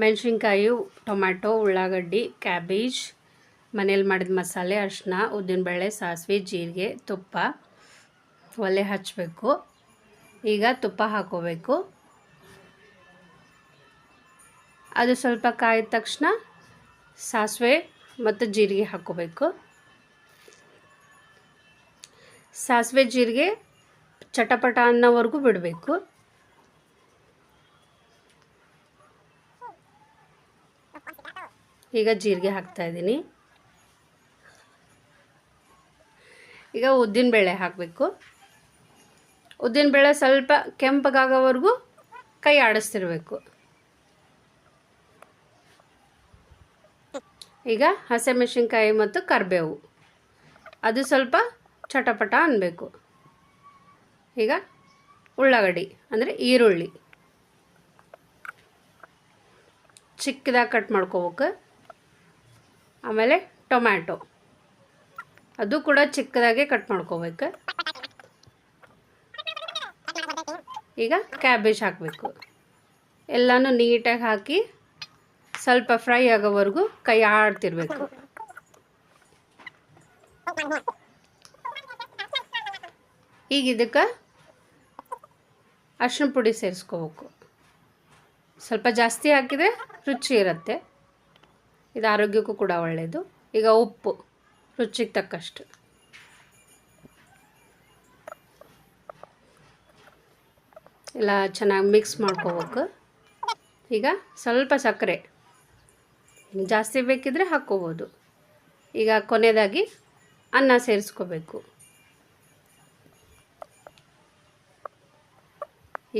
ಮೆಣಸಿನ್ಕಾಯಿ, ಟೊಮ್ಯಾಟೊ, ಉಳ್ಳಾಗಡ್ಡಿ, ಕ್ಯಾಬೇಜ್, ಮನೇಲಿ ಮಾಡಿದ ಮಸಾಲೆ, ಅರಿಶಿನ, ಉದ್ದಿನಬೇಳೆ, ಸಾಸಿವೆ, ಜೀರಿಗೆ, ತುಪ್ಪ ಒಲೆ ಹಚ್ಚಬೇಕು. ಈಗ ತುಪ್ಪ ಹಾಕೋಬೇಕು. ಅದು ಸ್ವಲ್ಪ ಕಾಯಿದ ತಕ್ಷಣ ಸಾಸಿವೆ ಮತ್ತು ಜೀರಿಗೆ ಹಾಕೋಬೇಕು. ಸಾಸಿವೆ ಜೀರಿಗೆ ಚಟಪಟ ಅನ್ನೋವರೆಗೂ ಬಿಡಬೇಕು. ಈಗ ಜೀರಿಗೆ ಹಾಕ್ತಾಯಿದ್ದೀನಿ. ಈಗ ಉದ್ದಿನಬೇಳೆ ಹಾಕಬೇಕು. ಉದ್ದಿನಬೇಳೆ ಸ್ವಲ್ಪ ಕೆಂಪಗಾಗೋವರೆಗೂ ಕೈ ಆಡಿಸ್ತಿರ್ಬೇಕು. ಈಗ ಹಸಿಮೆಣಸಿನ್ಕಾಯಿ ಮತ್ತು ಕರಿಬೇವು ಅದು ಸ್ವಲ್ಪ ಚಟಪಟ ಅನ್ನಬೇಕು. ಈಗ ಉಳ್ಳಾಗಡ್ಡಿ ಅಂದರೆ ಈರುಳ್ಳಿ ಚಿಕ್ಕದಾಗಿ ಕಟ್ ಮಾಡ್ಕೋಬೇಕು. ಆಮೇಲೆ ಟೊಮ್ಯಾಟೊ ಅದು ಕೂಡ ಚಿಕ್ಕದಾಗೆ ಕಟ್ ಮಾಡ್ಕೋಬೇಕು. ಈಗ ಕ್ಯಾಬೇಜ್ ಹಾಕಬೇಕು. ಎಲ್ಲನೂ ನೀಟಾಗಿ ಹಾಕಿ ಸ್ವಲ್ಪ ಫ್ರೈ ಆಗೋವರೆಗೂ ಕೈ ಆಡ್ತಿರ್ಬೇಕು. ಈಗ ಇದಕ್ಕೆ ಅರಿಶಿನ ಪುಡಿ ಸೇರಿಸ್ಕೋಬೇಕು. ಸ್ವಲ್ಪ ಜಾಸ್ತಿ ಹಾಕಿದರೆ ರುಚಿ ಇರುತ್ತೆ. ಇದು ಆರೋಗ್ಯಕ್ಕೂ ಕೂಡ ಒಳ್ಳೆಯದು. ಈಗ ಉಪ್ಪು ರುಚಿಗೆ ತಕ್ಕಷ್ಟು. ಎಲ್ಲ ಚೆನ್ನಾಗಿ ಮಿಕ್ಸ್ ಮಾಡ್ಕೋಬೇಕು. ಈಗ ಸ್ವಲ್ಪ ಸಕ್ಕರೆ ಜಾಸ್ತಿ ಬೇಕಿದ್ರೆ ಹಾಕ್ಕೋಬೋದು. ಈಗ ಕೊನೆಯದಾಗಿ ಅನ್ನ ಸೇರಿಸ್ಕೋಬೇಕು.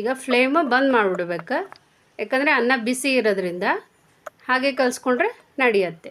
ಈಗ ಫ್ಲೇಮು ಬಂದ್ ಮಾಡಿಬಿಡ್ಬೇಕು. ಯಾಕಂದರೆ ಅನ್ನ ಬಿಸಿ ಇರೋದ್ರಿಂದ ಹಾಗೆ ಕಲಿಸ್ಕೊಂಡ್ರೆ ನಡೆಯುತ್ತೆ.